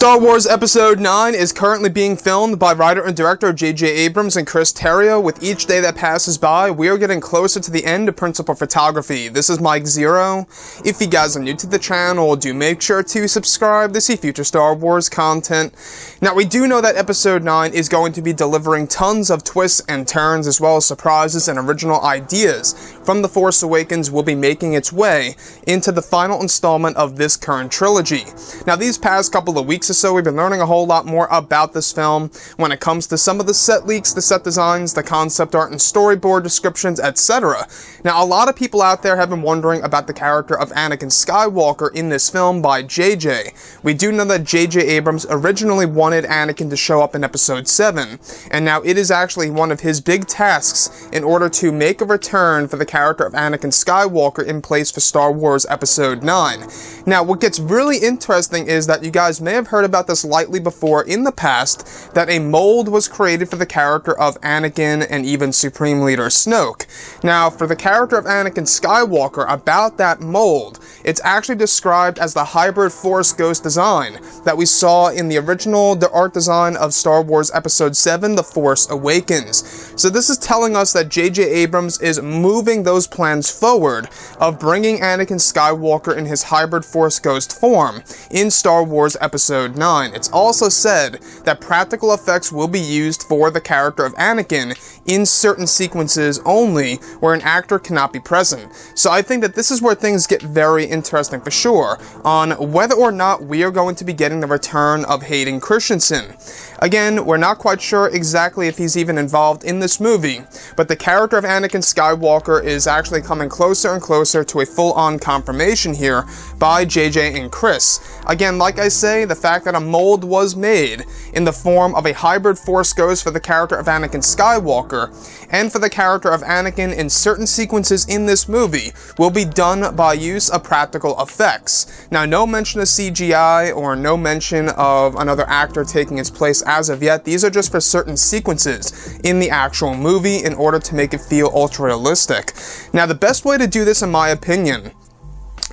Star Wars Episode 9 is currently being filmed by writer and director J.J. Abrams and Chris Terrio. With each day that passes by, we are getting closer to the end of principal photography. This is Mike Zero. If you guys are new to the channel, do make sure to subscribe to see future Star Wars content. Now, we do know that Episode 9 is going to be delivering tons of twists and turns, as well as surprises and original ideas from The Force Awakens will be making its way into the final installment of this current trilogy. Now, these past couple of weeks or so, we've been learning a whole lot more about this film when it comes to some of the set leaks, the set designs, the concept art and storyboard descriptions, etc. Now, a lot of people out there have been wondering about the character of Anakin Skywalker in this film by JJ. We do know that JJ Abrams originally wanted Anakin to show up in Episode 7, and now it is actually one of his big tasks in order to make a return for the character of Anakin Skywalker in place for Star Wars Episode 9. Now, what gets really interesting is that you guys may have heard about this lightly before in the past, that a mold was created for the character of Anakin and even Supreme Leader Snoke. Now, for the character of Anakin Skywalker, about that mold, it's actually described as the hybrid Force Ghost design that we saw in the original art design of Star Wars Episode 7, The Force Awakens. So this is telling us that J.J. Abrams is moving those plans forward of bringing Anakin Skywalker in his hybrid Force Ghost form in Star Wars Episode 9. It's also said that practical effects will be used for the character of Anakin in certain sequences only where an actor cannot be present. So I think that this is where things get very interesting for sure, on whether or not we are going to be getting the return of Hayden Christensen. Again, we're not quite sure exactly if he's even involved in this movie, but the character of Anakin Skywalker is actually coming closer and closer to a full-on confirmation here by JJ and Chris. Again, like I say, the fact that a mold was made in the form of a hybrid Force Ghost for the character of Anakin Skywalker and for the character of Anakin in certain sequences in this movie will be done by use of practical effects. Now, no mention of CGI or no mention of another actor taking its place as of yet. These are just for certain sequences in the actual movie in order to make it feel ultra-realistic. Now, the best way to do this, in my opinion,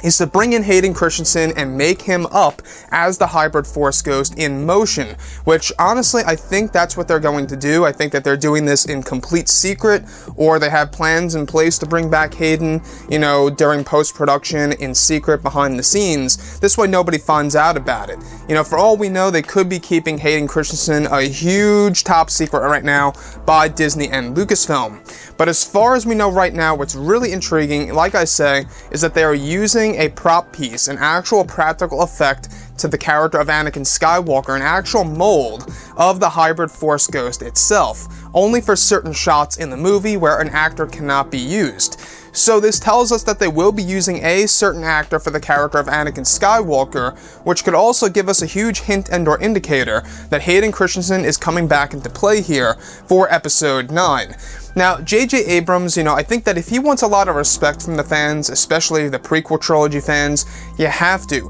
is to bring in Hayden Christensen and make him up as the hybrid Force Ghost in motion, which honestly I think that's what they're going to do. I think that they're doing this in complete secret, or they have plans in place to bring back Hayden, you know, during post-production in secret behind the scenes. This way nobody finds out about it. You know, for all we know, they could be keeping Hayden Christensen a huge top secret right now by Disney and Lucasfilm. But as far as we know right now, what's really intriguing, like I say, is that they are using a prop piece, an actual practical effect to the character of Anakin Skywalker, an actual mold of the hybrid Force Ghost itself, only for certain shots in the movie where an actor cannot be used. So this tells us that they will be using a certain actor for the character of Anakin Skywalker, which could also give us a huge hint and or indicator that Hayden Christensen is coming back into play here for Episode 9. Now, J.J. Abrams, you know, I think that if he wants a lot of respect from the fans, especially the prequel trilogy fans, you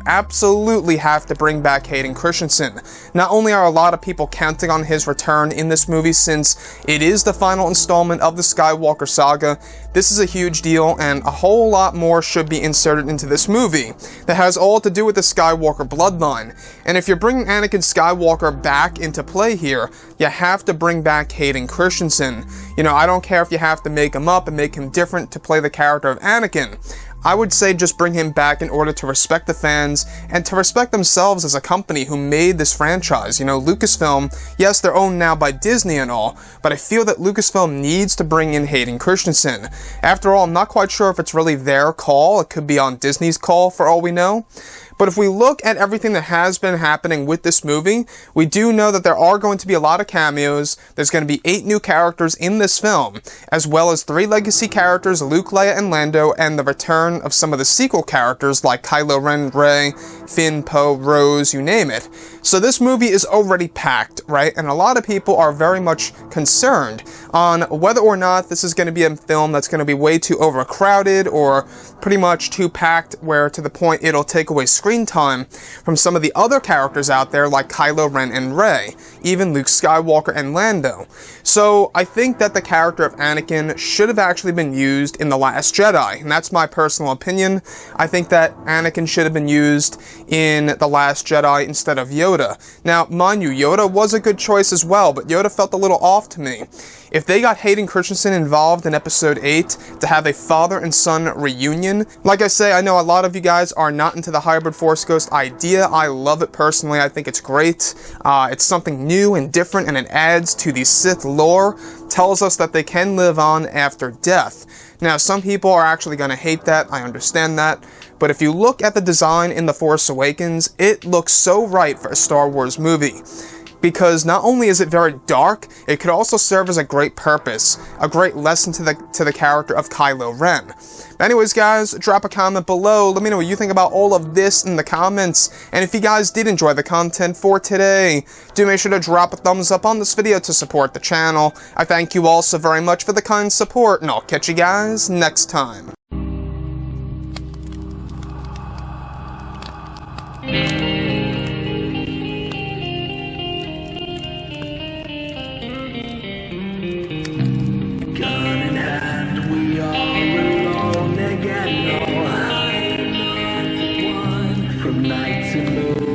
absolutely have to bring back Hayden Christensen. Not only are a lot of people counting on his return in this movie since it is the final installment of the Skywalker saga, this is a huge deal, and a whole lot more should be inserted into this movie that has all to do with the Skywalker bloodline. And if you're bringing Anakin Skywalker back into play here, you have to bring back Hayden Christensen. You know, I don't care if you have to make him up and make him different to play the character of Anakin. I would say just bring him back in order to respect the fans and to respect themselves as a company who made this franchise. You know, Lucasfilm, yes, they're owned now by Disney and all, but I feel that Lucasfilm needs to bring in Hayden Christensen. After all, I'm not quite sure if it's really their call. It could be on Disney's call for all we know. But if we look at everything that has been happening with this movie, we do know that there are going to be a lot of cameos. There's going to be 8 new characters in this film, as well as 3 legacy characters, Luke, Leia, and Lando, and the return of some of the sequel characters like Kylo Ren, Rey, Finn, Poe, Rose, you name it. So this movie is already packed, right? And a lot of people are very much concerned on whether or not this is going to be a film that's going to be way too overcrowded or pretty much too packed, where to the point it'll take away screen time from some of the other characters out there like Kylo Ren and Rey, even Luke Skywalker and Lando. So I think that the character of Anakin should have actually been used in The Last Jedi, and that's my personal opinion. I think that Anakin should have been used in The Last Jedi instead of Yoda. Yoda. Now, mind you, Yoda was a good choice as well, but Yoda felt a little off to me. If they got Hayden Christensen involved in Episode 8 to have a father and son reunion, like I say, I know a lot of you guys are not into the hybrid Force Ghost idea. I love it personally. I think it's great. It's something new and different, and it adds to the Sith lore. Tells us that they can live on after death. Now, some people are actually going to hate that. I understand that. But if you look at the design in The Force Awakens, it looks so right for a Star Wars movie. Because not only is it very dark, it could also serve as a great purpose, a great lesson to the character of Kylo Ren. Anyways, guys, drop a comment below. Let me know what you think about all of this in the comments. And if you guys did enjoy the content for today, do make sure to drop a thumbs up on this video to support the channel. I thank you all so very much for the kind support, and I'll catch you guys next time. From night to moon.